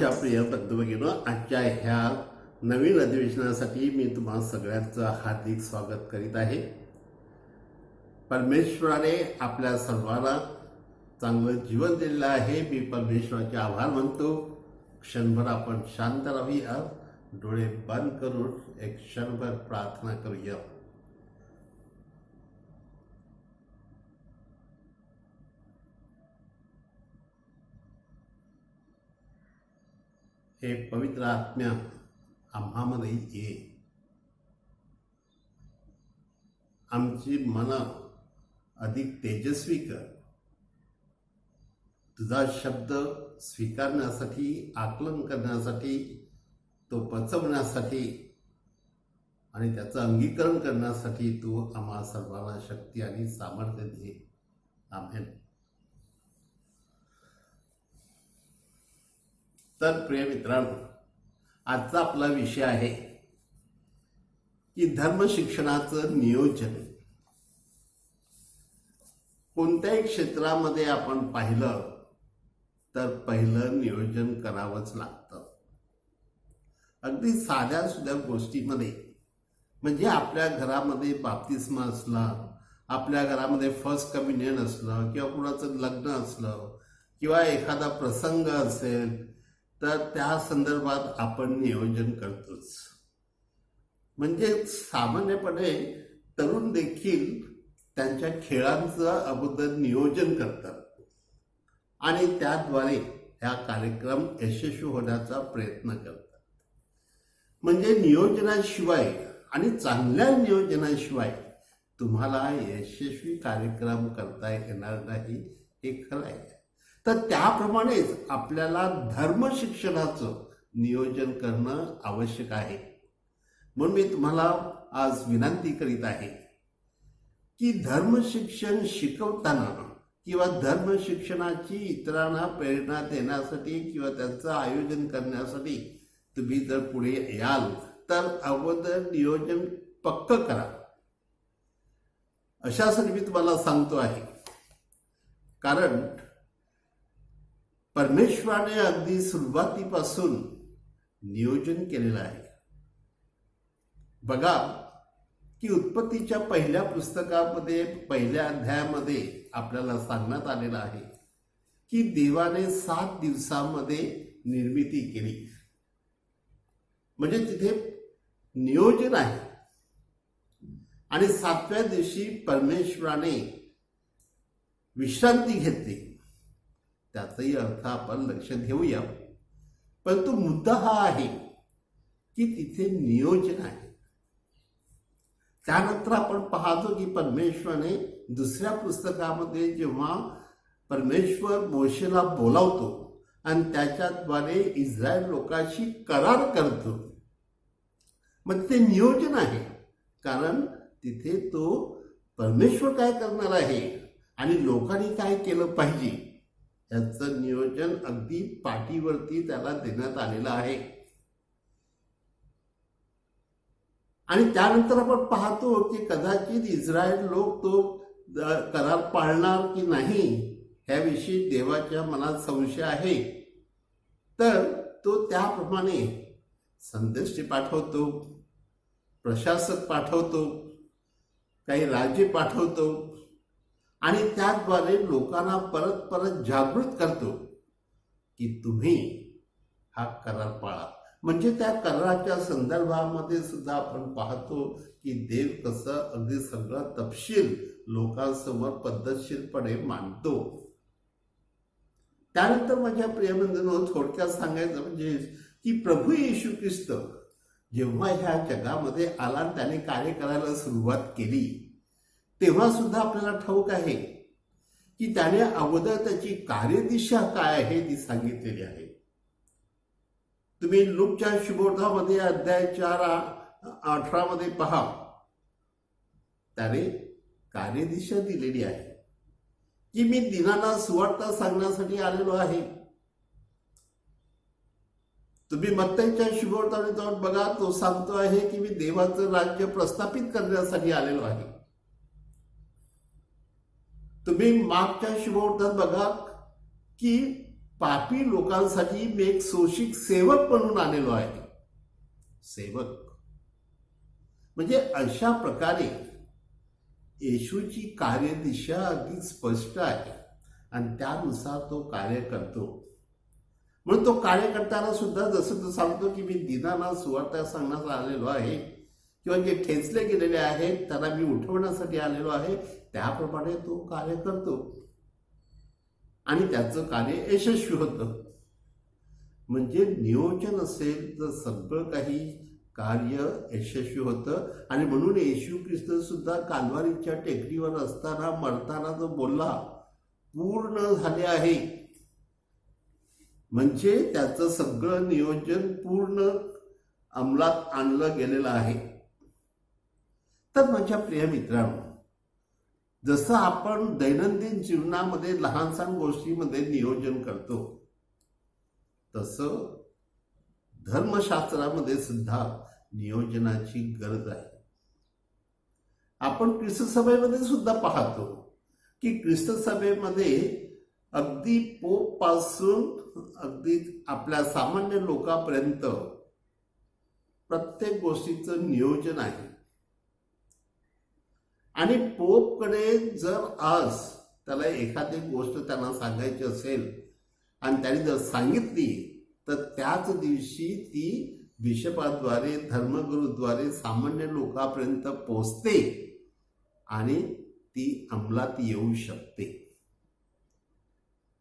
माझ्या प्रिय बंधू-भगिनींनो, आजच्या ह्या नवीन अधिवेशनासाठी मी तुम्हा सगळ्यांचं हार्दिक स्वागत करीत आहे. परमेश्वराने आपल्या सर्वांना चांगलं जीवन दिलेलं आहे. मी परमेश्वराचे आभार मानतो. क्षणभर आपण शांत राहूया, डोळे बंद करून एक क्षणभर प्रार्थना करूया. हे पवित्र आत्म्या आम्हामध्ये ये. आमची मन अधिक तेजस्वी कर. तुझा शब्द स्वीकारण्यासाठी, आकलन करण्यासाठी, तो पचवण्यासाठी आणि त्याचं अंगीकरण करण्यासाठी तू आम्हा सर्वांना शक्ती आणि सामर्थ्य दे. आमेन. तर प्रिय मित्रांनो, आजचा आपला विषय आहे की धर्म शिक्षणाचं नियोजन. कोणत्याही क्षेत्रामध्ये आपण पाहिलं तर पहिलं नियोजन करावंच लागतं. अगदी साध्या सुद्धा गोष्टीमध्ये, म्हणजे आपल्या घरामध्ये बाप्तिस्मा असला, आपल्या घरामध्ये फर्स्ट कम्युनियन असलं, किंवा कुणाचं लग्न असलं, किंवा एखादा प्रसंग असेल, तर त्या संदर्भात आपण नियोजन करतोच. म्हणजे सामान्यपणे तरुण देखील त्यांच्या खेळांचं अगोदर नियोजन करतात आणि त्याद्वारे ह्या कार्यक्रम यशस्वी होण्याचा प्रयत्न करतात. म्हणजे नियोजनाशिवाय आणि चांगल्या नियोजनाशिवाय तुम्हाला यशस्वी कार्यक्रम करता येणार नाही, हे खरं आहे. तर त्याप्रमाणेच आपल्याला धर्म शिक्षणाचं नियोजन करणं आवश्यक आहे. म्हणून मी तुम्हाला आज विनंती करीत आहे की धर्म शिक्षण शिकवताना किंवा धर्म शिक्षणाची इतरांना प्रेरणा देण्यासाठी किंवा त्याचं आयोजन करण्यासाठी तुम्ही जर पुढे याल तर अगोदर नियोजन पक्क करा. अशासाठी मी तुम्हाला सांगतो आहे, कारण परमेश्वराने अगदी सुरुवातीपासून नियोजन केलेलं आहे. बघा की उत्पत्तीच्या पहिल्या पुस्तकामध्ये, पहिल्या अध्यायामध्ये आपल्याला सांगण्यात आलेलं आहे की देवाने 7 दिवसामध्ये निर्मिती केली. म्हणजे तिथे नियोजन आहे. आणि 7व्या दिवशी परमेश्वराने विश्रांती घेतली. त्याचाही अर्थ आपण लक्षात घेऊया. परंतु मुद्दा हा आहे की तिथे नियोजन आहे. त्यानंतर आपण पाहतो की परमेश्वराने दुसऱ्या पुस्तकामध्ये जेव्हा परमेश्वर मोशेला बोलावतो आणि त्याच्याद्वारे इस्रायल लोकांशी करार करतो, मग ते नियोजन आहे. कारण तिथे तो परमेश्वर काय करणार आहे आणि लोकांनी काय केलं पाहिजे याचं नियोजन अगदी पाठीवरती त्याला देण्यात आलेलं आहे. आणि त्यानंतर आपण पाहतो की कदाचित इस्रायल लोक तो करार पाळणार की नाही ह्याविषयी देवाच्या मनात संशय आहे. तर तो त्याप्रमाणे संदेश पाठवतो, प्रशासक पाठवतो, काही राजे पाठवतो आणि त्याद्वारे लोकांना परत परत जागृत करतो की तुम्ही हा करार पाळा. म्हणजे त्या कराराच्या संदर्भामध्ये सुद्धा आपण पाहतो की देव कसं अगदी सगळं तपशील लोकांसमोर पद्धतशीरपणे मांडतो. त्यानंतर माझ्या प्रियबंधूंनो, थोडक्यात सांगायचं म्हणजे की प्रभू येशू ख्रिस्त जेव्हा ह्या जगामध्ये आला आणि त्याने कार्य करायला सुरुवात केली, तेव्हा सुद्धा आपल्याला ठाऊक आहे की त्याने अगोदर त्याची कार्यदिशा काय आहे ती सांगितलेली आहे. तुम्ही लूकच्या शुभोर्धामध्ये अध्याय 4:18 पहा, त्याने कार्यदिशा दिलेली आहे की मी दिनाला सुवार्ता सांगण्यासाठी आलेलो आहे. तुम्ही मत्तईच्या शुभोर्धामध्ये जाऊन बघा, तो सांगतो आहे की मी देवाचं राज्य प्रस्थापित करण्यासाठी आलेलो आहे. तुम्ही मागच्या शुभोर्धात बघा की पापी लोकांसाठी मी एक शोषित सेवक म्हणून आलेलो आहे. सेवक म्हणजे अशा प्रकारे येशूची कार्यदिशा अगदी स्पष्ट आहे आणि त्यानुसार तो कार्य करतो. म्हणून तो कार्य करताना सुद्धा जसं तो सांगतो की मी दिनांना सुवार्ता सांगण्यास आलेलो आहे किंवा जे ठेचले गेलेले आहेत त्यांना मी उठवण्यासाठी आलेलो आहे, त्याप्रमाणे तो कार्य करतो आणि त्याचं कार्य यशस्वी होतं. म्हणजे नियोजन असेल तर सगळं काही कार्य यशस्वी होतं. आणि म्हणून येशू ख्रिस्त सुद्धा काल्वारीच्या टेकडीवर असताना मरताना जो बोलला पूर्ण झाले आहे, म्हणजे त्याचं सगळं नियोजन पूर्ण अंमलात आणलं गेलेलं आहे. तर माझ्या प्रिय मित्रांनो, जसं आपण दैनंदिन जीवनामध्ये लहान सहान गोष्टीमध्ये नियोजन करतो, तसं धर्मशास्त्रामध्ये सुद्धा नियोजनाची गरज आहे. आपण ख्रिस्त सभेमध्ये सुद्धा पाहतो की ख्रिस्त सभेमध्ये अगदी पोप पासून अगदी आपल्या सामान्य लोकांपर्यंत प्रत्येक गोष्टीचं नियोजन आहे. आणि पोपकडे जर आज त्याला एखादी गोष्ट त्यांना सांगायची असेल आणि त्यांनी जर सांगितली तर त्याच दिवशी ती बिशपाद्वारे धर्मगुरूद्वारे सामान्य लोकांपर्यंत पोहोचते आणि ती अंमलात येऊ शकते.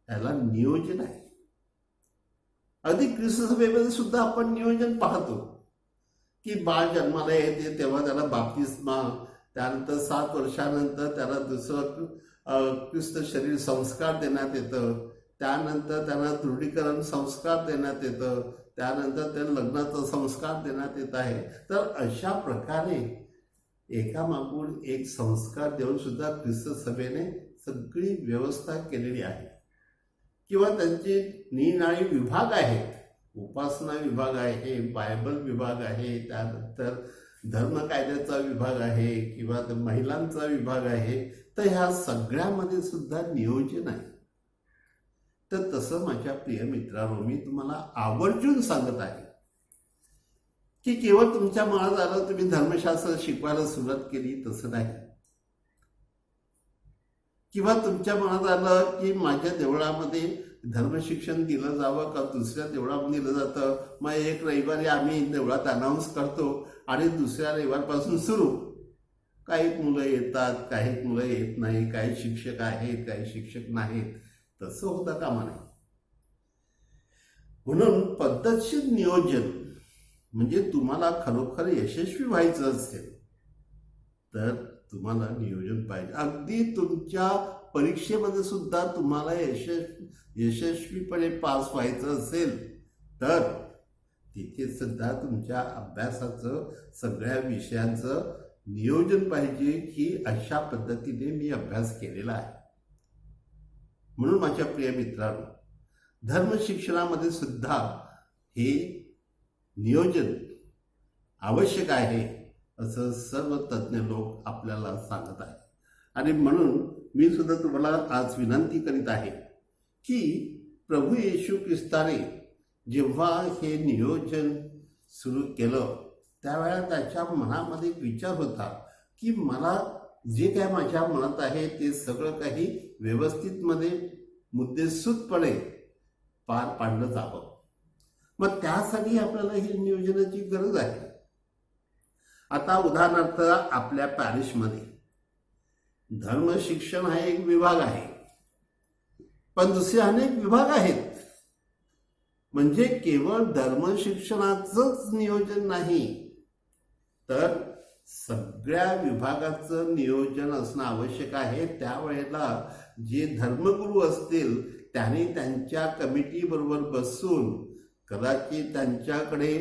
याला नियोजन आहे. अधिक ख्रिस्त सभेमध्ये सुद्धा आपण नियोजन पाहतो की बाळ जन्माला येते तेव्हा त्याला बाप्तिस्मा, त्यानंतर 7 वर्षानंतर त्याला दुसरं ख्रिस्त शरीर संस्कार देण्यात येतं, त्यानंतर त्यांना दृढीकरण संस्कार देण्यात येतं, त्यानंतर त्या लग्नाचा संस्कार देण्यात येत आहे. तर अशा प्रकारे एकामागून एक संस्कार देऊन सुद्धा ख्रिस्त सभेने सगळी व्यवस्था केलेली आहे. किंवा त्यांचे निरनिराळे विभाग आहेत. उपासना विभाग आहे, बायबल विभाग आहे, त्यानंतर धर्म कायद्याचा विभाग आहे किंवा महिलांचा विभाग आहे. तर ह्या सगळ्यामध्ये सुद्धा नियोजन आहे. तर तसं माझ्या प्रिय मित्रांनो, मी तुम्हाला आवर्जून सांगत आहे की केवळ तुमच्या मनात आलं तुम्ही धर्मशास्त्र शिकवायला सुरुवात केली तसं नाही. किंवा तुमच्या मनात आलं की माझ्या देवळामध्ये धर्मशिक्षण दिलं जावं का दुसऱ्या देवळामध्ये दिलं जातं, मग एक रविवारी आम्ही देवळात अनाऊन्स करतो आणि दुसऱ्या रविवारपासून सुरू. काही मुलं येतात, काही मुलं येत नाही, काही शिक्षक आहेत, काही शिक्षक नाहीत. तसं होता कामा नये. म्हणून पद्धतशीर नियोजन म्हणजे तुम्हाला खरोखर यशस्वी व्हायचं असेल तर तुम्हाला नियोजन पाहिजे. अगदी तुमच्या परीक्षेमध्ये सुद्धा तुम्हाला यशस्वीपणे पास व्हायचं असेल तर तिथे सुद्धा तुमच्या अभ्यासाचं सगळ्या विषयांचं नियोजन पाहिजे की अशा पद्धतीने मी अभ्यास केलेला आहे. म्हणून माझ्या प्रिय मित्रांनो, धर्मशिक्षणामध्ये सुद्धा हे नियोजन आवश्यक आहे असं सर्व तज्ज्ञ लोक आपल्याला सांगत आहेत. आणि म्हणून मी सुद्धा तुम्हाला आज विनंती करीत आहे की प्रभू येशू ख्रिस्ताने जेव्हा हे नियोजन सुरू केलं त्यावेळेला त्याच्या मनामध्ये एक विचार होता की मला जे काय माझ्या मनात आहे ते सगळं काही व्यवस्थितमध्ये मुद्देसूदपणे पार पाडलं जावं. मग त्यासाठी आपल्याला ही नियोजनाची गरज आहे. आता उदाहरणार्थ आपल्या पॅरिशमध्ये धर्म शिक्षण हा एक विभाग आहे, पण दुसरे अनेक विभाग आहेत. म्हणजे केवळ धर्म शिक्षणाचंच नियोजन नाही तर सगळ्या विभागाचं नियोजन असणं आवश्यक आहे. त्यावेळेला जे धर्मगुरू असतील त्यांनी त्यांच्या कमिटी बरोबर बसून कदाचित त्यांच्याकडे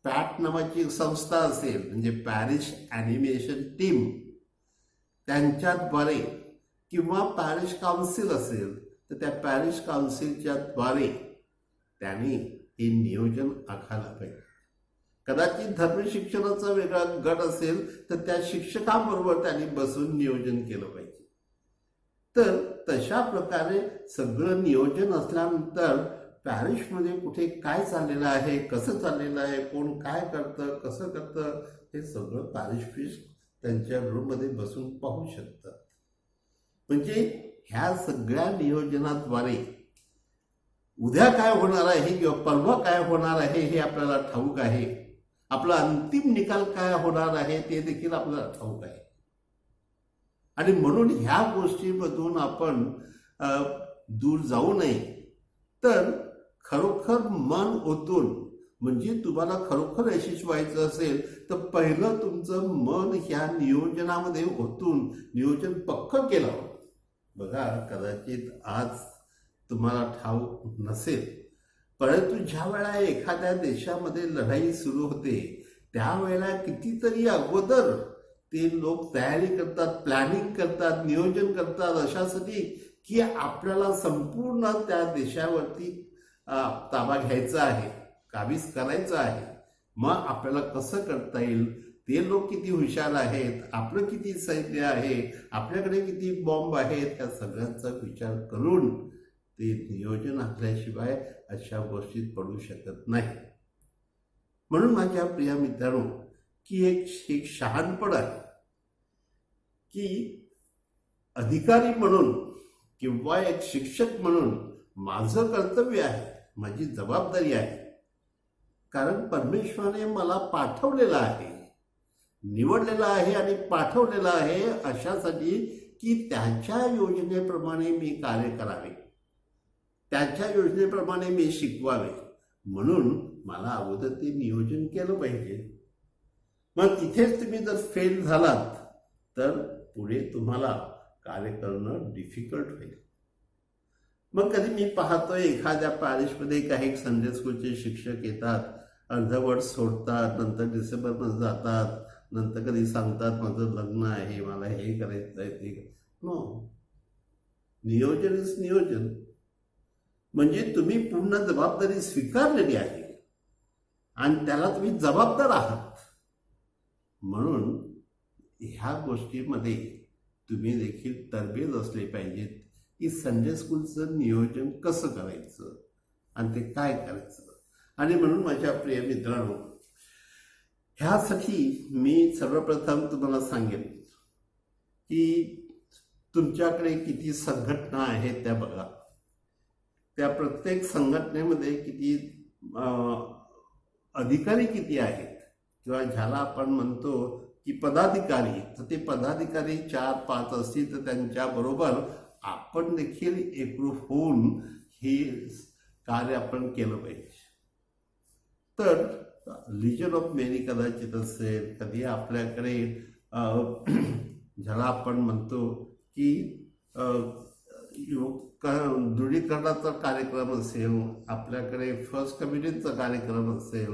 पॅट नावाची संस्था असेल, म्हणजे पॅरिश ॲनिमेशन टीम, त्यांच्याद्वारे किंवा पॅरिश काउन्सिल असेल तर त्या पॅरिश काउन्सिलच्या द्वारे त्यांनी हे नियोजन आखायला पाहिजे. कदाचित धर्मशिक्षणाचा वेगळा गट असेल तर त्या शिक्षकांबरोबर त्यांनी बसून नियोजन केलं पाहिजे. तर तशा प्रकारे सगळं नियोजन असल्यानंतर पॅरिशमध्ये कुठे काय चाललेलं आहे, कसं चाललेलं आहे, कोण काय करतं, कसं करतं, हे सगळं पॅरिश प्रीस्ट त्यांच्या रूममध्ये बसून पाहू शकतात. म्हणजे ह्या सगळ्या नियोजनाद्वारे उद्या काय होणार आहे किंवा परवा काय होणार आहे हे आपल्याला ठाऊक आहे. आपला अंतिम निकाल काय होणार आहे ते देखील आपल्याला ठाऊक आहे. आणि म्हणून ह्या गोष्टीमधून आपण दूर जाऊ नये. तर खरोखर मन ओतून, म्हणजे तुम्हाला खरोखर यशस्वी व्हायचं असेल तर पहिलं तुमचं मन ह्या नियोजनामध्ये ओतून नियोजन पक्क केलं. बघा, कदाचित आज तुम्हाला ठाऊक नसेल, परंतु ज्या वेळा एखाद्या देशामध्ये लढाई सुरू होते त्यावेळेला कितीतरी अगोदर ते लोक तयारी करतात, प्लॅनिंग करतात, नियोजन करतात अशासाठी की आपल्याला संपूर्ण त्या देशावरती ताबा घ्यायचा आहे, काबीज करायचं आहे. मग आपल्याला कसं करता येईल, ते लोक किती हुशार आहेत, आपलं किती सैन्य आहे, आपल्याकडे किती बॉम्ब आहेत, त्या सगळ्यांचा विचार करून ते नियोजन आखल्याशिवाय अशा गोष्टीत पडू शकत नाही. म्हणून माझ्या प्रिय मित्रांनो, की एक शहाणपण आहे की अधिकारी म्हणून किंवा एक शिक्षक म्हणून माझं कर्तव्य आहे, माझी जबाबदारी आहे. कारण परमेश्वराने मला पाठवलेलं आहे, निवडलेलं आहे आणि पाठवलेलं आहे अशासाठी की त्याच्या योजनेप्रमाणे मी कार्य करावे, त्याच्या योजनेप्रमाणे मी शिकवावे. म्हणून मला अगोदर ते नियोजन केलं पाहिजे. मग तिथेच तुम्ही जर फेल झालात तर पुढे तुम्हाला कार्य करणं डिफिकल्ट होईल. मग कधी मी पाहतोय एखाद्या पॅरिशमध्ये काही संडे स्कूलचे शिक्षक येतात, अर्धवट सोडतात, नंतर डिसेंबरमध्ये जातात, नंतर कधी सांगतात माझं लग्न आहे, मला हे करायचं आहे, ते. नो, नियोजन इज नियोजन. म्हणजे तुम्ही पूर्ण जबाबदारी स्वीकारलेली आहे आणि त्याला तुम्ही जबाबदार आहात. म्हणून ह्या गोष्टीमध्ये तुम्ही देखील तरबेज असले पाहिजेत की संडे स्कूलचं नियोजन कसं करायचं आणि ते काय करायचं. आणि म्हणून माझ्या प्रिय मित्रांनो, ह्यासाठी मी सर्वप्रथम तुम्हाला सांगेन की तुमच्याकडे किती संघटना आहेत त्या बघा. त्या प्रत्येक संघटनेमध्ये किती अधिकारी किती आहेत, किंवा ज्याला आपण म्हणतो की पदाधिकारी, तर ते पदाधिकारी 4-5 असतील तर त्यांच्याबरोबर आपण देखील एकरूप होऊन हे कार्य आपण केलं पाहिजे. तर लिजन ऑफ मेरी कदाचित असेल, कधी आपल्याकडे ज्याला आपण म्हणतो की दृढीकरणाचा कार्यक्रम असेल, आपल्याकडे फर्स्ट कम्युनिटीचा कार्यक्रम असेल,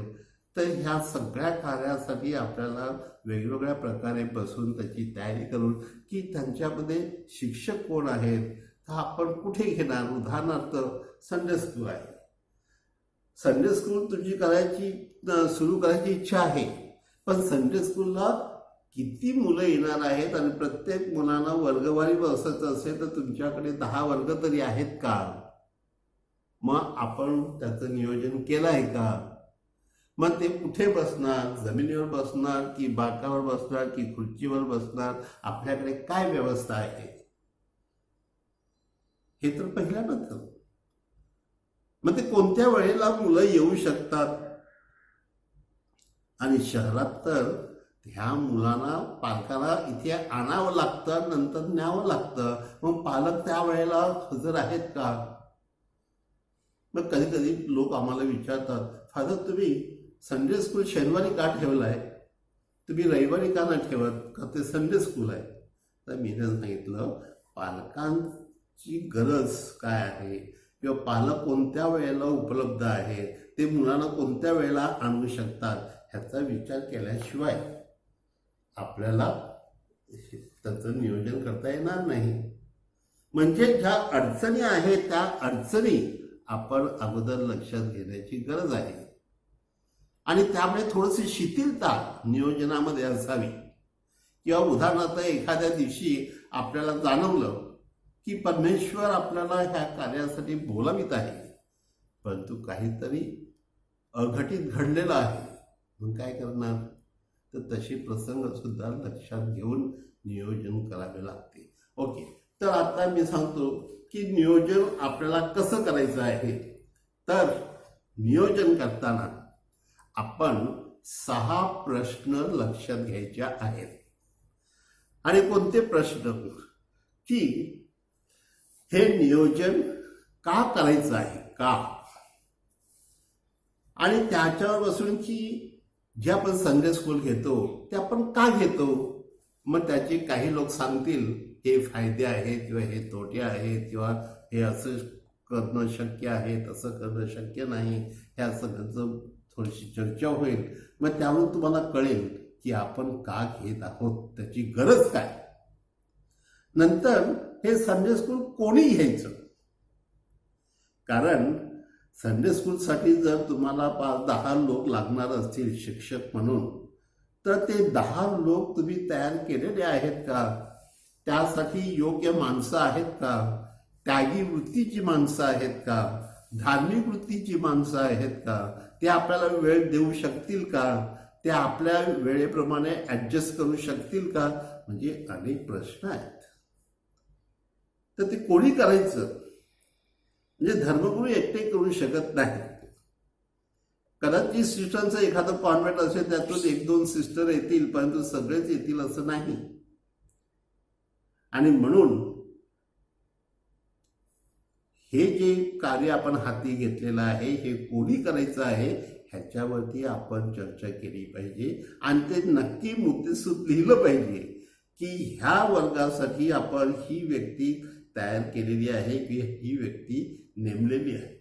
तर ह्या सगळ्या कार्यासाठी आपल्याला वेगवेगळ्या प्रकारे बसून त्याची तयारी करून की त्यांच्यामध्ये शिक्षक कोण आहेत, तर आपण कुठे घेणार. उदाहरणार्थ संडे स्कूल आहे, संडे स्कूल तुमची सुरू करायची इच्छा आहे, पण संडे स्कूलला किती मुलं येणार आहेत आणि प्रत्येक मुलांना वर्गवारी बसायचं असेल तर तुमच्याकडे 10 वर्ग तरी आहेत का. मग आपण त्याचं नियोजन केलं आहे का. मग ते कुठे बसणार, जमिनीवर बसणार की बाकावर बसणार की खुर्चीवर बसणार, आपल्याकडे काय व्यवस्था आहे हे तर पहिल्यांदा ठरव. मग ते कोणत्या वेळेला मुलं येऊ शकतात. आणि शहरात तर ह्या मुलांना पालकाला इथे आणावं लागतं, नंतर न्यावं लागतं. मग पालक त्या वेळेला हजर आहेत का. मग कधी कधी लोक आम्हाला विचारतात, फादर तुम्ही संडे स्कूल शनिवारी का ठेवलाय, तुम्ही रविवारी का नाही ठेवत, का ते संडे स्कूल आहे. तर मी त्यांना सांगितलं, पालकांची गरज काय आहे किंवा पालक कोणत्या वेळेला उपलब्ध आहे, ते मुलांना कोणत्या वेळेला आणू शकतात, ह्याचा विचार केल्याशिवाय आपल्याला त्याचं नियोजन करता येणार नाही. म्हणजे ज्या अडचणी आहेत त्या अडचणी आपण अगोदर लक्षात घेण्याची गरज आहे. आणि त्यामुळे थोडीशी शिथिलता नियोजनामध्ये असावी. किंवा उदाहरणार्थ एखाद्या दिवशी आपल्याला जाणवलं की परमेश्वर आपल्याला ह्या कार्यासाठी बोलावित आहे, परंतु काहीतरी अघटित घडलेलं आहे, मग काय करणार? तर तशी प्रसंग सुद्धा लक्षात घेऊन नियोजन करावे लागते. ओके, तर आता मी सांगतो की नियोजन आपल्याला कसं करायचं आहे. तर नियोजन करताना आपण 6 प्रश्न लक्षात घ्यायचे आहेत. आणि कोणते प्रश्न? की हे नियोजन का करायचं आहे, का, आणि त्याच्यावर बसून की जे आपण संडे स्कूल घेतो ते आपण का घेतो. मग त्याचे काही लोक सांगतील हे फायदे आहेत किंवा हे तोटे आहेत किंवा हे असं करणं शक्य आहे, तसं करणं शक्य नाही, ह्या सगळ्यांचं थोडीशी चर्चा होईल. मग त्यावरून तुम्हाला कळेल की आपण का घेत आहोत, त्याची गरज काय. नंतर हे संडे स्कूल कोणी घ्यायचं, कारण संडे स्कूलसाठी जर तुम्हाला 5-10 लोक लागणार असतील शिक्षक म्हणून, तर ते 10 लोक तुम्ही तयार केलेले आहेत का, त्यासाठी योग्य माणसं आहेत का, त्यागी वृत्तीची माणसं आहेत का, धार्मिक वृत्तीची माणसं आहेत का, ते आपल्याला वेळ देऊ शकतील का, ते आपल्या वेळेप्रमाणे ऍडजस्ट करू शकतील का, म्हणजे अनेक प्रश्न आहेत. तर ते कोणी करायचं, म्हणजे धर्मगुरू एकटे करू शकत नाही. कदाचित सिस्टरचं एखादं कॉन्व्हेंट असेल, त्यातून 1-2 सिस्टर येतील, परंतु सगळेच येतील असं नाही. आणि म्हणून हे जे कार्य आपण हाती घेतलेलं आहे हे कोणी करायचं आहे ह्याच्यावरती आपण चर्चा केली पाहिजे. आणि ते नक्की मुद्देसूद लिहिलं पाहिजे की ह्या वर्गासाठी आपण ही व्यक्ती तयार केलेली आहे की ही व्यक्ती नेमलेली आहे.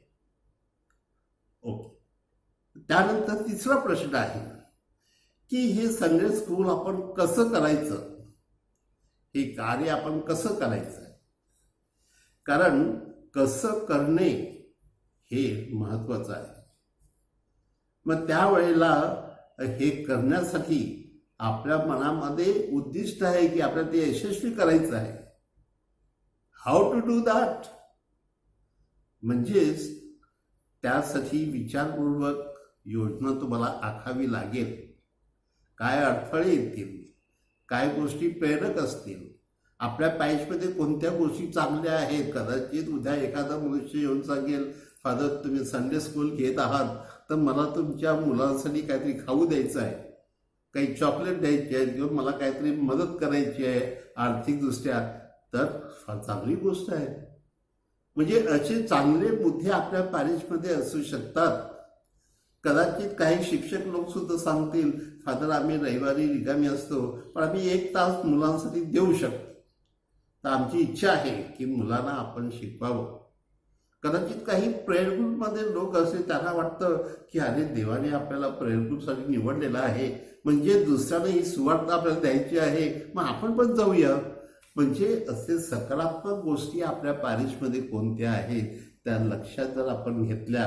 ओके, त्यानंतर तिसरा प्रश्न आहे की हे संडे स्कूल आपण कसं करायचं, हे कार्य आपण कसं करायचं. कारण कसं करणे हे महत्वाचं आहे. मग त्यावेळेला हे करण्यासाठी आपल्या मनामध्ये उद्दिष्ट आहे की आपल्याला ते यशस्वी करायचं आहे. हाऊ टू डू दॅट, म्हणजेच त्यासाठी विचारपूर्वक योजना तुम्हाला आखावी लागेल. काय अडथळे येतील, काय गोष्टी प्रेरक असतील, आपल्या पॅचमध्ये कोणत्या गोष्टी चांगल्या आहेत. कदाचित उद्या एखादा मनुष्य येऊन सांगेल, फादर तुम्ही संडे स्कूल घेत आहात तर मला तुमच्या मुलांसाठी काहीतरी खाऊ द्यायचं आहे, काही चॉकलेट द्यायची आहे किंवा मला काहीतरी मदत करायची आहे आर्थिकदृष्ट्या, तर फार चांगली गोष्ट आहे. म्हणजे असे चांगले मुद्दे आपल्या पॅरिशमध्ये असू शकतात. कदाचित काही शिक्षक लोक सुद्धा सांगतील, फादर आम्ही रविवारी रिकामी असतो पण आम्ही 1 तास मुलांसाठी देऊ शकतो, तर आमची इच्छा आहे की मुलांना आपण शिकवावं. कदाचित काही प्रेयर ग्रुपमध्ये लोक असे त्यांना वाटतं की अरे देवाने आपल्याला प्रेयर ग्रुपसाठी निवडलेलं आहे, म्हणजे दुसऱ्याला ही सुवार्ता आपल्याला द्यायची आहे, मग आपण पण जाऊया. म्हणजे असे सकारात्मक गोष्टी आपल्या पॅरिशमध्ये कोणत्या आहेत त्या लक्षात जर आपण घेतल्या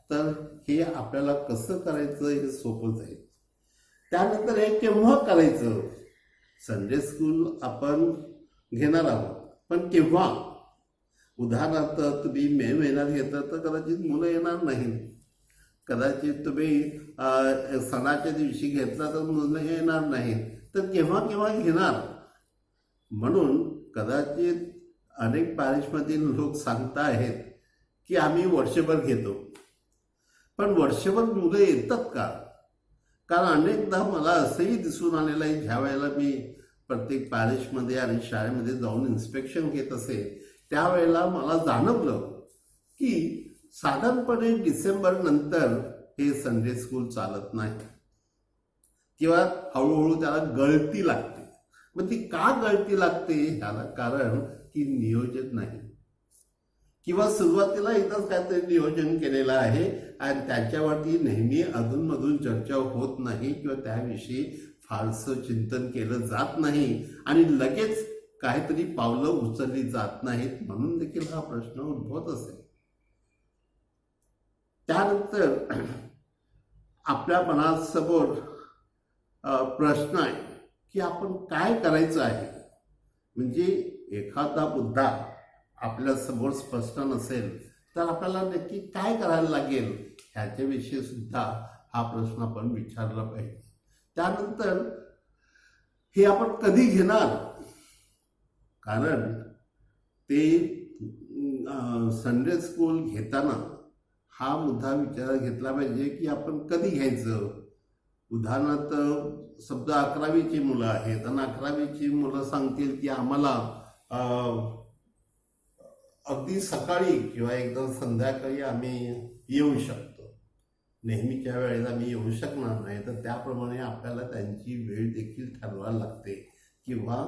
तर हे आपल्याला कसं करायचं हे सोपंच आहे. त्यानंतर हे केव्हा करायचं. संडे स्कूल आपण घेणार आहोत, पण केव्हा. उदाहरणार्थ तुम्ही मे महिन्यात घेता तर कदाचित मुलं येणार नाहीत. कदाचित तुम्ही सणाच्या दिवशी घेतला तर मुलं येणार नाहीत. तर केव्हा केव्हा घेणार. म्हणून कदाचित अनेक पॅरिशमधील लोक सांगताहेत की आम्ही वर्षभर घेतो, पण वर्षभर मुलं येतात का. कारण अनेकदा मला असंही दिसून आलेलं आहे, ज्या वेळेला मी प्रत्येक पॅरिशमध्ये आणि शाळेमध्ये जाऊन इन्स्पेक्शन घेत असे त्यावेळेला मला जाणवलं की साधारणपणे डिसेंबर नंतर हे संडे स्कूल चालत नाही किंवा हळूहळू त्याला गळती लागते. मग ती का गळती लागते ह्याला कारण की नियोजन नाही, किंवा सुरुवातीला एकदाच काहीतरी नियोजन केलेलं आहे आणि त्याच्यावरती नेहमी अधूनमधून चर्चा होत नाही किंवा त्याविषयी फारसं चिंतन केलं जात नाही आणि लगेच काहीतरी पावलं उचलली जात नाहीत. म्हणून देखील हा प्रश्न उद्भवत असेल. त्यानंतर आपल्या मनासमोर प्रश्न आहे की आपण काय करायचं आहे. म्हणजे एखादा मुद्दा आपल्या समोर स्पष्ट नसेल तर आपल्याला नक्की काय करायला लागेल ह्याच्याविषयी सुद्धा हा प्रश्न आपण विचारला पाहिजे. त्यानंतर हे आपण कधी घेणार, कारण ते संडे स्कूल घेताना हा मुद्दा विचारात घेतला पाहिजे की आपण कधी घ्यायचं. उदाहरणार्थ समजा 11वीची मुलं आहेत आणि 11वीची मुलं सांगतील की आम्हाला अगदी सकाळी किंवा एकदम संध्याकाळी आम्ही येऊ शकतो, नेहमीच्या वेळेला आम्ही येऊ शकणार नाही, तर त्याप्रमाणे आपल्याला त्यांची वेळ देखील ठरवायला लागते. किंवा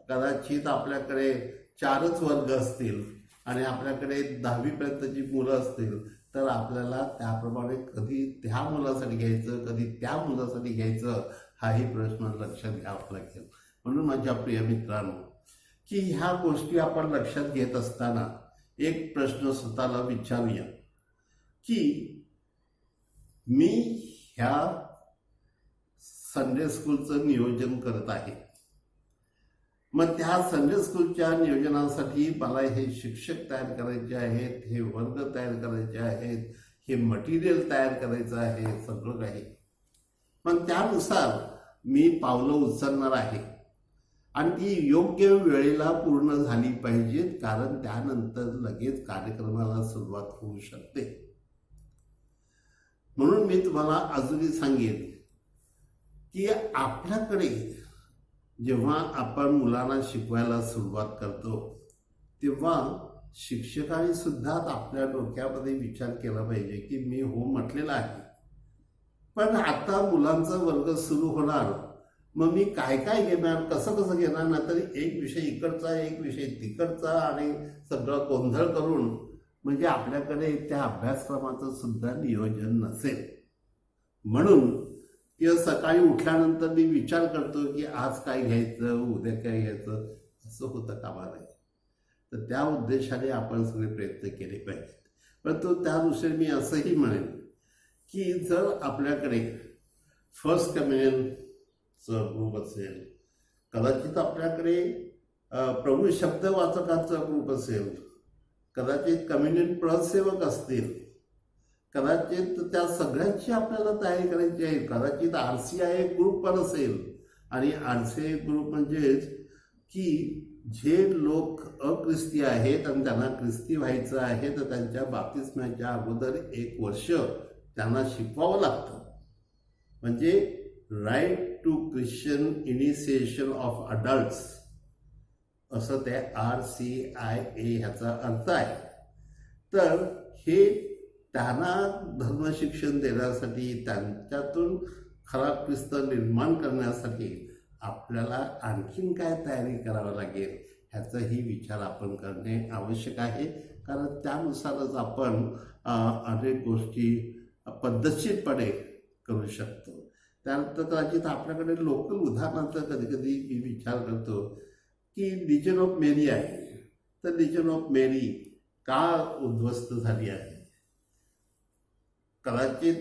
कदाचित आपल्याकडे 4च वर्ग असतील आणि आपल्याकडे 10वीपर्यंतची मुलं असतील, तर आपल्याला त्याप्रमाणे कधी त्या मुलासाठी घ्यायचं, कधी त्या मुलासाठी घ्यायचं, हाही प्रश्न लक्षात घ्यावा लागेल. म्हणून माझ्या प्रिय मित्रांनो, की ह्या गोष्टी आपण लक्षात घेत असताना एक प्रश्न स्वतःला विचारूया की मी ह्या संडे स्कूलचं नियोजन करत आहे, मग त्या संडे स्कूलच्या नियोजनासाठी मला हे शिक्षक तयार करायचे आहेत, हे वर्ग तयार करायचे आहेत, हे मटेरियल तयार करायचं आहे, सगळं काही. पण त्यानुसार मी पावलं उचलणार आहे आणि ती योग्य वेळेला पूर्ण झाली पाहिजेत, कारण त्यानंतर लगेच कार्यक्रमाला सुरुवात होऊ शकते. म्हणून मी तुम्हाला अजूनही सांगेन की आपल्याकडे जेव्हा आपण मुलांना शिकवायला सुरुवात करतो तेव्हा शिक्षकांनी सुद्धा आपल्या डोक्यामध्ये विचार केला पाहिजे की मी हो म्हटलेला आहे, पण आता मुलांचा वर्ग सुरू होणार, मग मी काय काय घेणार, कसं कसं घेणार, ना तरी एक विषय इकडचा एक विषय तिकडचा आणि सगळं गोंधळ करून म्हणजे आपल्याकडे त्या अभ्यासक्रमाचं सुद्धा नियोजन नसेल. म्हणून किंवा सकाळी उठल्यानंतर मी विचार करतो की आज काय घ्यायचं, उद्या काय घ्यायचं, असं होतं कामा नये. तर त्या उद्देशाने आपण सगळे प्रयत्न केले पाहिजेत. परंतु त्यानुसार मी असंही म्हणेन की जर आपल्याकडे फर्स्ट कम्युनियनचं ग्रुप असेल, कदाचित आपल्याकडे प्रभू शब्द वाचकांचा ग्रुप असेल, कदाचित कम्युनियन प्रसेवक असतील, कदाचित त्या सगळ्यांची आपल्याला तयारी करायची आहे, कदाचित RCI ग्रुप पण असेल. आणि RCI ग्रुप म्हणजेच की जे लोक अख्रिस्ती आहेत आणि त्यांना ख्रिस्ती व्हायचं आहे, तर त्यांच्या बाप्तिस्माच्या अगोदर 1 वर्ष त्यांना शिकवावं लागतं. म्हणजे rite to Christian initiation of adults असं त्या RCIA ह्याचा अर्थ आहे. तर हे त्यांना धर्मशिक्षण देण्यासाठी, त्यांच्यातून खरा ख्रिस्त निर्माण करण्यासाठी आपल्याला आणखीन काय तयारी करावी लागेल ह्याचाही विचार आपण करणे आवश्यक आहे. कारण त्यानुसारच आपण अनेक गोष्टी पद्धतशीरपणे करू शकतो. त्यानंतर कदाचित आपल्याकडे लोकल उदाहरणार्थ कधी कधी मी विचार करतो की लिजन ऑफ मेरी आहे, तर लिजन ऑफ मेरी का उद्ध्वस्त झाली आहे. कदाचित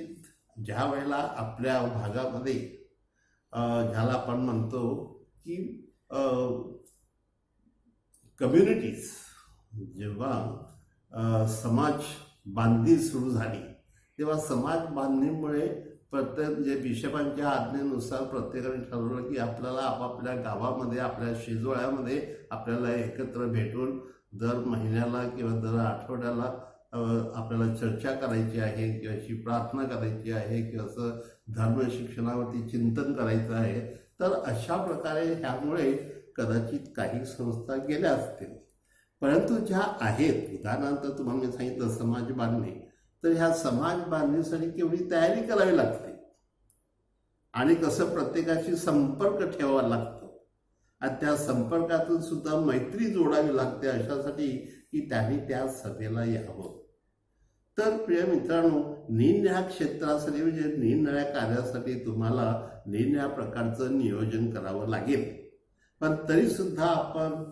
ज्या वेळेला आपल्या भागामध्ये ज्याला आपण म्हणतो की कम्युनिटीज, जेव्हा समाज बांधणी सुरू झाली, तेव्हा समाज बांधणीमुळे प्रत्येक जे बिशपांच्या आज्ञेनुसार प्रत्येकाने ठरवलं की आपल्याला आपापल्या गावामध्ये, आपल्या शेजोळ्यामध्ये आपल्याला एकत्र भेटून दर महिन्याला किंवा दर आठवड्याला आपल्याला चर्चा करायची आहे, किंवा अशी प्रार्थना करायची आहे, किंवा असं धर्म शिक्षणावरती चिंतन करायचं आहे. तर अशा प्रकारे ह्यामुळे कदाचित काही संस्था गेल्या असतील. परंतु ज्या आहेत, उदाहरणार्थ तुम्हाला मी सांगितलं समाज बांधणी, तर ह्या समाज बांधणीसाठी केवढी तयारी करावी लागते आणि कसं प्रत्येकाशी संपर्क ठेवावा लागतो आणि त्या संपर्कातून सुद्धा मैत्री जोडावी लागते अशासाठी की त्यांनी त्या सभेला यावं. तर प्रिय मित्रांनो, निरनिराळ्या क्षेत्रासाठी म्हणजे निरनिराळ्या कार्यासाठी तुम्हाला निरनिराळ्या प्रकारचं नियोजन करावं लागेल. पण तरीसुद्धा आपण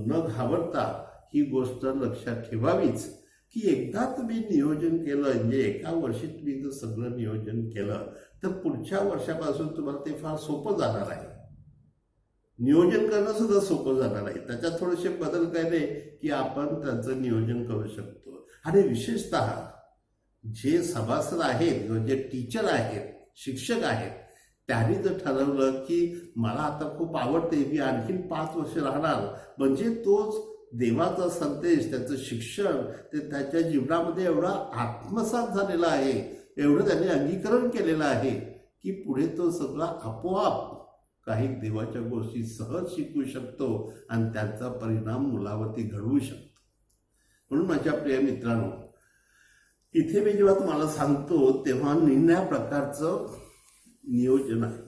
न घाबरता ही गोष्ट लक्षात ठेवावीच की एकदा तुम्ही नियोजन केलं, म्हणजे एका वर्षी तुम्ही जर सगळं नियोजन केलं, तर पुढच्या वर्षापासून तुम्हाला ते फार सोपं जाणार आहे. नियोजन करणं सुद्धा सोपं जाणार आहे. त्याच्यात थोडेसे बदल केले की आपण त्याचं नियोजन करू शकतो. आणि विशेषतः जे सभासद आहेत किंवा जे टीचर आहेत, शिक्षक आहेत, त्यांनी जर ठरवलं की मला आता खूप आवडते, मी आणखीन 5 वर्ष राहणार, म्हणजे तोच देवाचा संदेश, त्याचं शिक्षण ते त्याच्या जीवनामध्ये एवढा आत्मसात झालेला आहे, एवढं त्याने अंगीकरण केलेलं आहे की पुढे तो सगळा आपोआप काही देवाच्या गोष्टी सहज शिकू शकतो आणि त्याचा परिणाम मुलावरती घडवू शकतो. म्हणून माझ्या प्रिय मित्रांनो, इथे मी जेव्हा तुम्हाला सांगतो तेव्हा निरनिराळ्या प्रकारचं नियोजन आहे.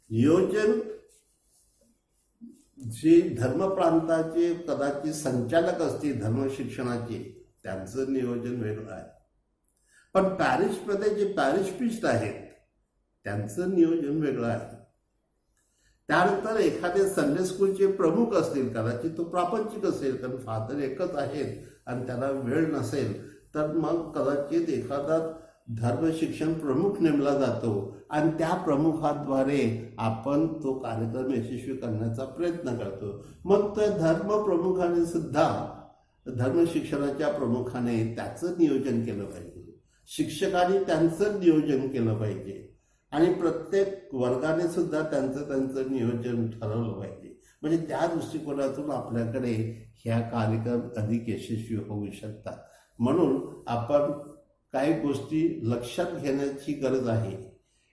नियोजन जे धर्मप्रांताचे कदाचित संचालक असतील धर्म शिक्षणाचे, त्यांचं नियोजन वेगळं आहे. पण पॅरिशमध्ये जे पॅरिश प्रीस्ट आहेत त्यांचं नियोजन वेगळं आहे. त्यानंतर एखादे संडे स्कूलचे प्रमुख असतील, कदाचित तो प्रापंचिक असेल कारण फादर एकच आहेत आणि त्याला वेळ नसेल, तर मग कदाचित एखादा धर्म शिक्षण प्रमुख नेमला जातो आणि त्या प्रमुखाद्वारे आपण तो कार्यक्रम यशस्वी करण्याचा प्रयत्न करतो. मग त्या धर्म प्रमुखाने सुद्धा, धर्म शिक्षणाच्या प्रमुखाने त्याचं नियोजन केलं पाहिजे, शिक्षकांनी त्यांचं नियोजन केलं पाहिजे आणि प्रत्येक वर्गाने सुद्धा त्यांचं नियोजन ठरवलं पाहिजे. म्हणजे त्या दृष्टिकोनातून आपल्याकडे ह्या कार्यक्रम अधिक यशस्वी होऊ शकतात. म्हणून आपण काही गोष्टी लक्षात घेण्याची गरज आहे.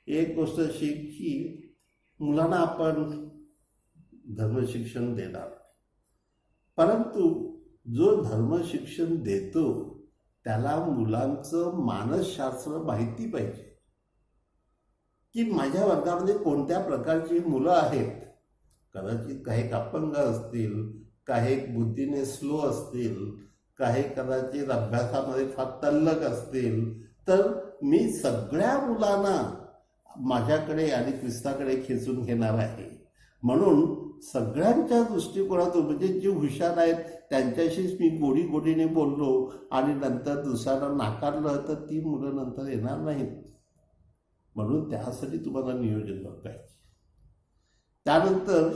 एक गोष्ट अशी की मुलांना आपण धर्मशिक्षण देणार, परंतु जो धर्मशिक्षण देतो त्याला मुलांचं मानसशास्त्र माहिती पाहिजे की माझ्या वर्गामध्ये कोणत्या प्रकारची मुलं आहेत. कदाचित काही अपंग असतील, काही बुद्धीने स्लो असतील, काही कदाचित अभ्यासामध्ये फार तल्लख असतील, तर मी सगळ्या मुलांना माझ्याकडे आणि ख्रिस्ताकडे खेचून घेणार आहे. म्हणून सगळ्यांच्या दृष्टिकोनातून, म्हणजे जे हुशार आहेत त्यांच्याशीच मी गोडीने बोललो आणि नंतर दुसऱ्यांना नाकारलं तर ती मुलं नंतर येणार नाहीत. म्हणून त्यासाठी तुम्हाला नियोजन पाहिजे. त्यानंतर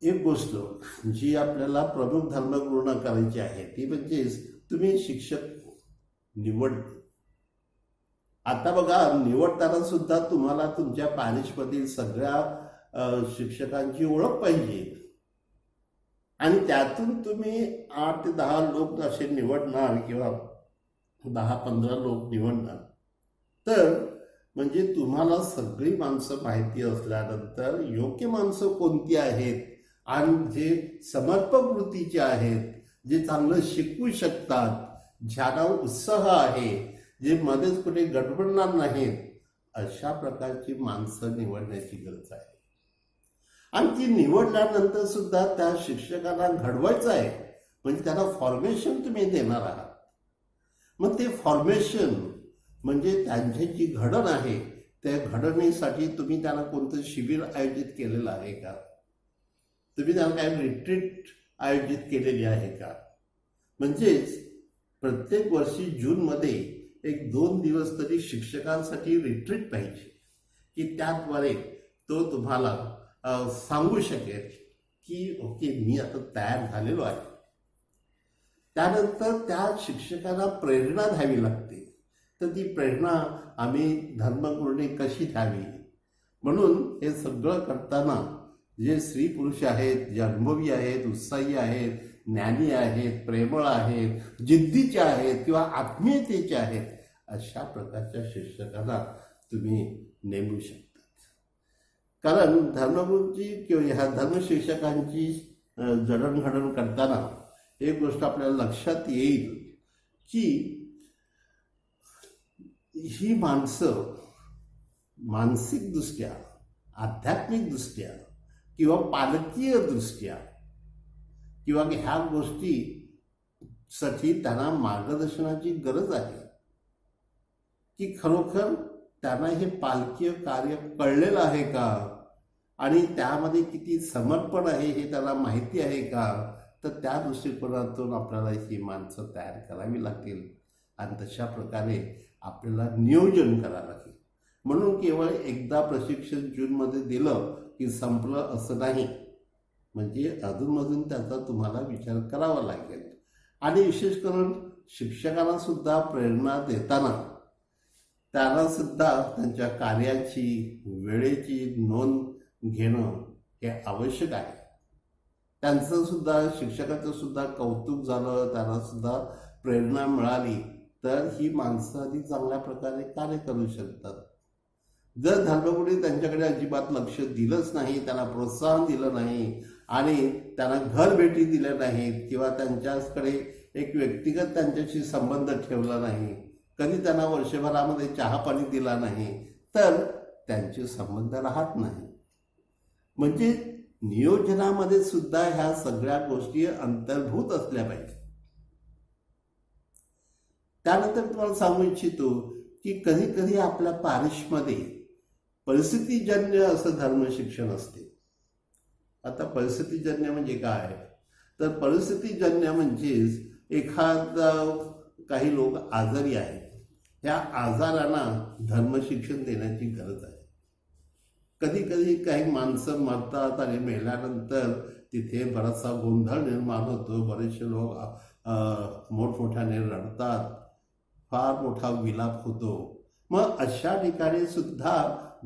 एक गोष्ट जी आपल्याला प्रमुख धर्मगुरूंना करायची आहे ती म्हणजे तुम्ही शिक्षक निवडले. आता बघा, निवडताना सुद्धा तुम्हाला तुमच्या पॅरिशमधील सगळ्या शिक्षकांची ओळख पाहिजे आणि त्यातून तुम्ही 8 ते 10 लोक असे निवडणार किंवा 10-15 लोक निवडणार. तर म्हणजे तुम्हाला सगळी माणसं माहिती असल्यानंतर योग्य माणसं कोणती आहेत आणि जे समर्पक वृत्तीचे आहेत, जे चांगलं शिकवू शकतात, ज्यांना उत्साह आहे, जे मध्येच कुठे गडबडणार नाहीत, अशा प्रकारची माणसं निवडण्याची गरज आहे. आणि ती निवडल्यानंतर सुद्धा त्या शिक्षकांना घडवायचं आहे, म्हणजे त्यांना फॉर्मेशन तुम्ही देणार आहात. मग ते फॉर्मेशन म्हणजे त्यांची जी घडण आहे त्या घडणीसाठी तुम्ही त्यांना कोणतं शिबिर आयोजित केलेलं आहे का? तुम्ही त्यांना काय रिट्रीट आयोजित केलेली आहे का? म्हणजेच प्रत्येक वर्षी जूनमध्ये 1-2 दिवस तरी शिक्षकांसाठी रिट्रीट पाहिजे की त्याद्वारे तो तुम्हाला सांगू शकेल की ओके, मी आता तयार झालेलो आहे. त्यानंतर त्या शिक्षकांना प्रेरणा द्यावी लागते. तर ती प्रेरणा आम्ही धर्मगुरूंनी कशी द्यावी, म्हणून हे सगळं करताना जे स्त्री पुरुष आहेत, जे अनुभवी आहेत, उत्साही आहेत, ज्ञानी आहेत, प्रेमळ आहेत, जिद्दीचे आहेत किंवा आत्मीयतेचे आहेत, अशा प्रकारच्या शिक्षकांना तुम्ही नेमू शकता. कारण धर्मगुरूंची किंवा ह्या धर्मशिक्षकांची जडणघडण करताना एक गोष्ट आपल्याला लक्षात येईल की ही माणसं मानसिकदृष्ट्या, आध्यात्मिकदृष्ट्या किंवा पालकीय दृष्ट्या किंवा ह्या गोष्टीसाठी त्यांना मार्गदर्शनाची गरज आहे की खरोखर त्यांना हे पालकीय कार्य कळलेलं आहे का आणि त्यामध्ये किती समर्पण आहे हे त्यांना माहिती आहे का. तर त्या दृष्टिकोनातून आपल्याला ही माणसं तयार करावी लागतील आणि तशा प्रकारे आपल्याला नियोजन करावं लागेल. म्हणून केवळ एकदा प्रशिक्षण जूनमध्ये दिलं की संपलं असं नाही. म्हणजे अधूनमधून त्याचा तुम्हाला विचार करावा लागेल. आणि विशेष करून शिक्षकांना सुद्धा प्रेरणा देताना त्यांना सुद्धा त्यांच्या कार्याची वेळेची नोंद घेणं हे आवश्यक आहे. त्यांचं सुद्धा शिक्षकाचं सुद्धा कौतुक झालं, त्यांना सुद्धा प्रेरणा मिळाली तर ही माणसं अधिक चांगल्या प्रकारे कार्य करू शकतात. जर धर्मगुरू त्यांच्याकडे अजिबात लक्ष दिलंच नाही, त्यांना प्रोत्साहन दिलं नाही आणि त्यांना घर भेटी दिल्या नाहीत किंवा त्यांच्याकडे एक व्यक्तिगत त्यांच्याशी संबंध ठेवला नाही, कधी त्यांना वर्षभरामध्ये चहा पाणी दिला नाही, तर त्यांचे संबंध राहत नाही. म्हणजे नियोजनामध्ये सुद्धा ह्या सगळ्या गोष्टी अंतर्भूत असल्या पाहिजे. त्यानंतर तुम्हाला सांगू इच्छितो की कधी कधी आपल्या पॅरिशमध्ये परिस्थितीजन्य असं धर्म शिक्षण असते. आता परिस्थितीजन्य म्हणजे काय? तर परिस्थितीजन्य म्हणजेच एखादा काही लोक आजारी आहेत, त्या आजारांना धर्मशिक्षण देण्याची गरज आहे. कधी कधी काही माणसं मरतात आणि मेल्यानंतर तिथे बराचसा गोंधळ निर्माण होतो, बरेचसे लोक मोठमोठ्याने रडतात, फार मोठा विलाप होतो. मग अशा ठिकाणी सुद्धा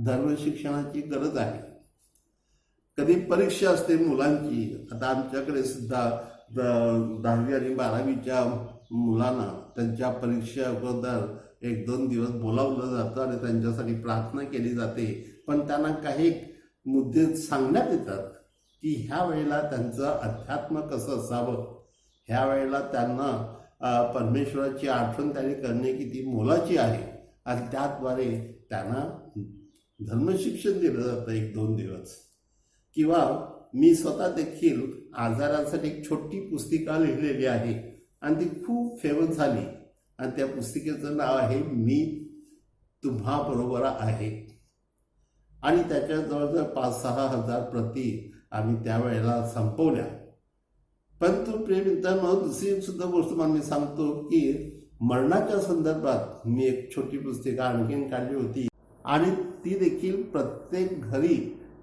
धर्मशिक्षणाची गरज आहे. कधी परीक्षा असते मुलांची. आता आमच्याकडे सुद्धा 10वी आणि 12वीच्या मुलांना त्यांच्या परीक्षा अगोदर 1-2 दिवस बोलावलं जातं आणि त्यांच्यासाठी प्रार्थना केली जाते. पण त्यांना काही मुद्दे सांगण्यात येतात की ह्या वेळेला त्यांचं अध्यात्म कसं असावं, ह्या वेळेला त्यांना परमेश्वराची आठवण त्यांनी करणे किती मोलाची आहे आणि त्याद्वारे त्यांना धर्मशिक्षण दिलं जातं 1-2 दिवस. किंवा मी स्वतः देखील आजारासाठी एक छोटी पुस्तिका लिहिलेली आहे आणि ती खूप फेमस झाली आणि त्या पुस्तिकेचं नाव आहे मी तुम्हाबरोबर आहे. आणि त्याच्या जवळजवळ 5-6 हजार प्रती आम्ही त्यावेळेला संपवल्या. परंतु प्रियमित्रांनो, दुसरी सुद्धा गोष्ट मला मी सांगतो की मरणाच्या संदर्भात मी एक छोटी पुस्तिका आणखीन काढली होती आणि ती देखील प्रत्येक घरी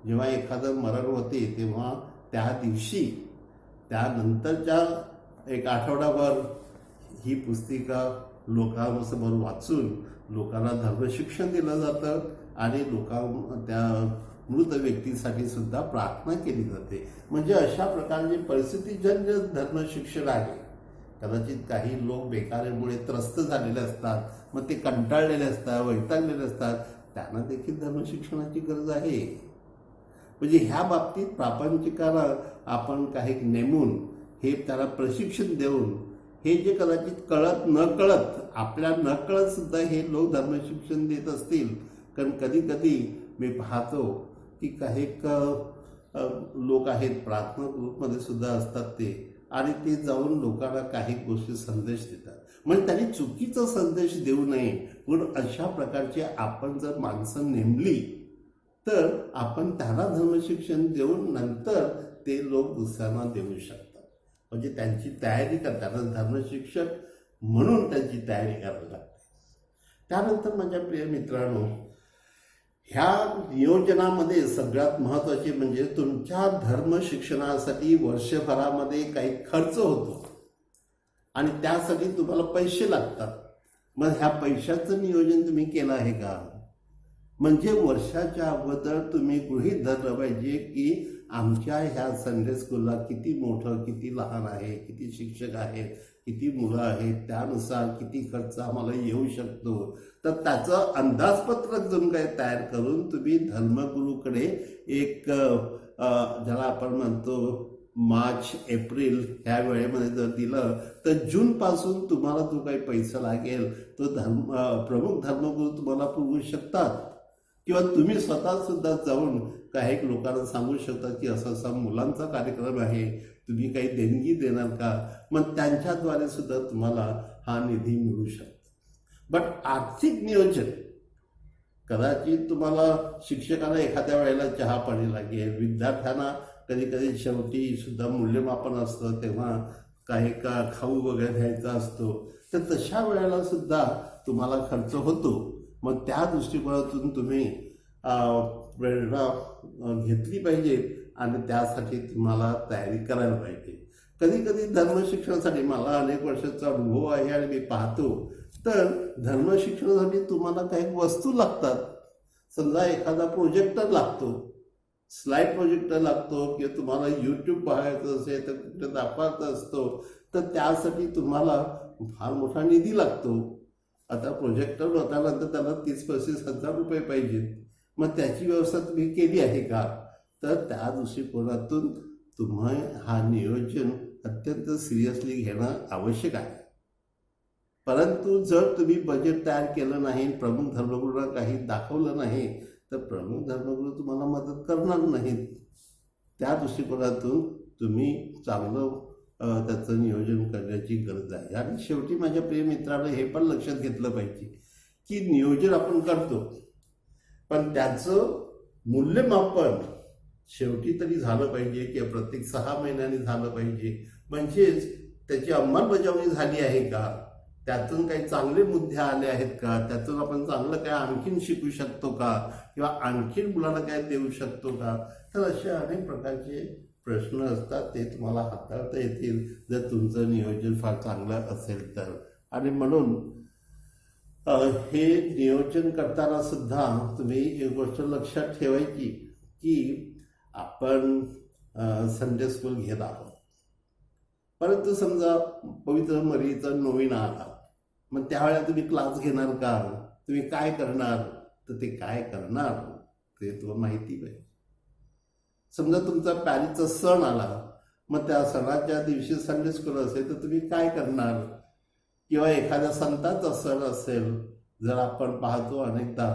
जेव्हा एखादं मरण होते तेव्हा त्या दिवशी त्यानंतरच्या एक आठवडाभर ही पुस्तिका लोकांसमोर वाचून लोकांना धर्मशिक्षण दिलं जातं आणि त्या मृत व्यक्तीसाठी सुद्धा प्रार्थना केली जाते. म्हणजे अशा प्रकारचे परिस्थितीजन्य धर्मशिक्षण आहे. कदाचित काही लोक बेकारीमुळे त्रस्त झालेले असतात, मग ते कंटाळलेले असतात, वैतागलेले असतात, त्यांना देखील धर्मशिक्षणाची गरज आहे. म्हणजे ह्या बाबतीत प्रापंचिकाला आपण काही नेमून हे त्याला प्रशिक्षण देऊन हे जे कदाचित कळत न कळत आपल्या न कळत सुद्धा हे लोक धर्मशिक्षण देत असतील. कारण कधी कधी मी पाहतो की काही लोक आहेत प्रार्थना ग्रुपमध्ये सुद्धा असतात ते, आणि ते जाऊन लोकांना काही गोष्टी संदेश देतात. म्हणजे त्यांनी चुकीचा संदेश देऊ नये, पण अशा प्रकारचे आपण जर माणसं नेमली तर आपण त्यांना धर्मशिक्षण देऊन नंतर ते लोक दुसऱ्यांना देऊ शकतात. म्हणजे त्यांची तयारी करताना धर्मशिक्षक म्हणून त्यांची तयारी करावी लागते. त्यानंतर माझ्या प्रिय मित्रांनो, ह्या नियोजनामध्ये सगळ्यात महत्त्वाचे म्हणजे तुमच्या धर्मशिक्षणासाठी वर्षभरामध्ये काही खर्च होतो आणि त्यासाठी तुम्हाला पैसे लागतात. मग ह्या पैशाचं नियोजन तुम्ही केलं आहे का? म्हणजे वर्षाच्या अगोदर तुम्ही गृहीत धरलं पाहिजे की आमच्या ह्या संडे स्कूलला किती मोठं किती लहान आहे, किती शिक्षक आहेत, किती मुलं आहेत, त्यानुसार किती खर्च आम्हाला येऊ शकतो. तर त्याचं अंदाजपत्रक जणू काय तयार करून तुम्ही धर्मगुरूकडे एक ज्याला आपण म्हणतो मार्च एप्रिल ह्या वेळेमध्ये जर दिलं तर जूनपासून तुम्हाला जो काही पैसा लागेल तो प्रमुख धर्मगुरू तुम्हाला पुरवू शकतात. किंवा तुम्ही स्वतः सुद्धा जाऊन काही लोकांना सांगू शकता की असा मुलांचा कार्यक्रम आहे, तुम्ही काही देणगी देणार का? मग त्यांच्याद्वारे सुद्धा तुम्हाला हा निधी मिळू शकतो. बट आर्थिक नियोजन कदाचित तुम्हाला शिक्षकांना एखाद्या वेळेला चहा पाणी लागेल, विद्यार्थ्यांना कधी कधी शेवटी सुद्धा मूल्यमापन असतं तेव्हा काही खाऊ वगैरे घ्यायचा असतो, तर तशा वेळेला सुद्धा तुम्हाला खर्च होतो. मग त्या दृष्टिकोनातून तुम्ही प्रेरणा घेतली पाहिजे आणि त्यासाठी तुम्हाला तयारी करायला पाहिजे. कधी कधी धर्मशिक्षणासाठी मला अनेक वर्षाचा अनुभव आहे आणि मी पाहतो तर धर्मशिक्षणासाठी तुम्हाला काही वस्तू लागतात. समजा एखादा प्रोजेक्टर लागतो, स्लाइड प्रोजेक्टर लागतो, किंवा तुम्हाला यूट्यूब पाहायचं असेल तर कुठे दाखवायचा असतो, तर त्यासाठी तुम्हाला फार मोठा निधी लागतो. आता प्रोजेक्टर बनवल्यानंतर त्याला 30-35 हजार रुपये पाहिजेत. मग त्याची व्यवस्था तुम्ही केली आहे का? तर त्या दृष्टिकोनातून तुम्ही हा नियोजन अत्यंत सिरियसली घेणं आवश्यक आहे. परंतु जर तुम्ही बजेट तयार केलं नाही, प्रमुख धर्मगुरूंना काही दाखवलं नाही, तर प्रमुख धर्मगुरू तुम्हाला मदत करणार नाहीत. त्या दृष्टिकोनातून तुम्ही चांगलं त्याचं नियोजन करण्याची गरज आहे. आणि शेवटी माझ्या प्रिय मित्रांनो हे पण लक्षात घेतलं पाहिजे की नियोजन आपण करतो, पण त्याचं मूल्यमापन शेवटी तरी झालं पाहिजे, किंवा प्रत्येक 6 महिन्यांनी झालं पाहिजे. म्हणजेच त्याची अंमलबजावणी झाली आहे का, त्यातून काही चांगले मुद्दे आले आहेत का, त्यातून आपण चांगलं काय आणखीन शिकू शकतो का, किंवा आणखीन मुलांना काय देऊ शकतो का. तर असे अनेक प्रकारचे प्रश्न असतात, ते तुम्हाला हाताळता येतील जर तुमचं नियोजन फार चांगलं असेल तर. आणि म्हणून हे नियोजन करताना सुद्धा तुम्ही एक गोष्ट लक्षात ठेवायची की आपण संडे स्कूल घेत आहोत, परंतु समजा पवित्र मरीचा नवीन आला, मग त्यावेळेला तुम्ही क्लास घेणार का, तुम्ही काय करणार, तर ते काय करणार ते तुम्हाला माहिती पाहिजे. समजा तुमचा पॅरिसचा सण आला, मग त्या सणाच्या दिवशी संडे स्कूल असेल तर तुम्ही काय करणार, किंवा एखाद्या संतांचा सण असेल, जर आपण पाहतो अनेकदा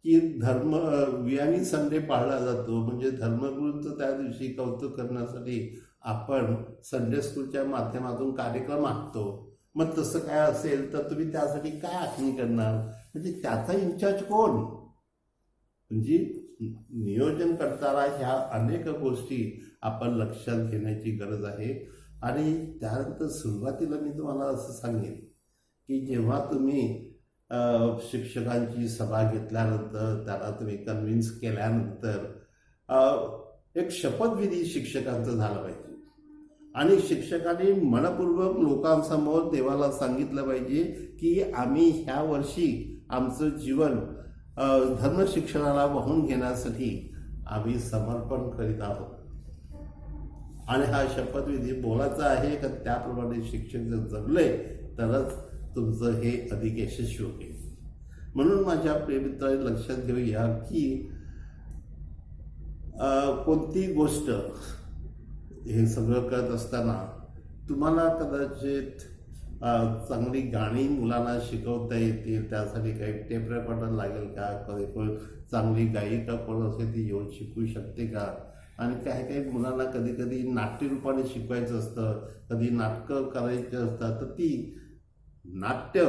की वियानी संडे पाळला जातो, म्हणजे धर्मगुरूंचं त्या दिवशी कौतुक करण्यासाठी आपण संडे स्कूलच्या माध्यमातून कार्यक्रम आखतो. मग तसं काय असेल तर तुम्ही त्यासाठी काय आखणी करणार, म्हणजे त्याचा इन्चार्ज कोण. म्हणजे नियोजन करताना ह्या अनेक गोष्टी आपण लक्षात घेण्याची गरज आहे. आणि त्यानंतर सुरुवातीला मी तुम्हाला असं सांगेन की जेव्हा तुम्ही शिक्षकांची सभा घेतल्यानंतर, त्याला तुम्ही कन्व्हिन्स केल्यानंतर एक शपथविधी शिक्षकांचं झालं पाहिजे. आणि शिक्षकांनी मनपूर्वक लोकांसमोर देवाला सांगितलं पाहिजे की आम्ही ह्या वर्षी आमचं जीवन धर्मशिक्षणाला वाहून घेण्यासाठी आम्ही समर्पण करीत आहोत. आणि हा शपथविधी बोलायचा आहे का त्याप्रमाणे शिक्षक जर जगले तरच तुमचं हे अधिक यशस्वी होईल. म्हणून माझ्या प्रियमित्रांनी लक्षात घेऊया की कोणती गोष्ट हे सगळं करत असताना तुम्हाला कदाचित चांगली गाणी मुलांना शिकवता येतील, त्यासाठी काही टेप रेकॉर्डर लागेल का, कोण चांगली गायिका कोण असेल ती येऊन शिकू शकते का. आणि काही काही मुलांना कधी कधी नाट्यरूपाने शिकवायचं असतं, कधी नाटकं करायची असतात, तर ती नाट्य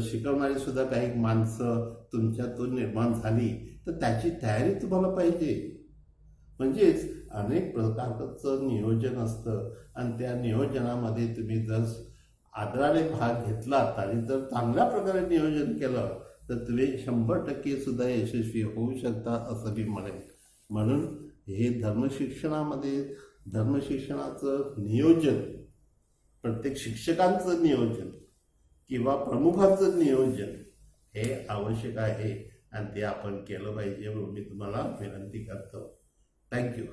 शिकवणारी सुद्धा काही माणसं तुमच्यातून निर्माण झाली तर त्याची तयारी तुम्हाला पाहिजे. म्हणजेच अनेक प्रकारचं नियोजन असतं आणि त्या नियोजनामध्ये तुम्ही जर आदराने भाग घेतलात आणि जर चांगल्या प्रकारे नियोजन केलं तर तुम्ही 100% सुद्धा यशस्वी होऊ शकता असं मी म्हणेन. म्हणून हे धर्मशिक्षणाचं नियोजन, प्रत्येक शिक्षकांचं नियोजन किंवा प्रमुखांचं नियोजन हे आवश्यक आहे आणि ते आपण केलं पाहिजे म्हणून मी तुम्हाला विनंती करतो. थँक्यू.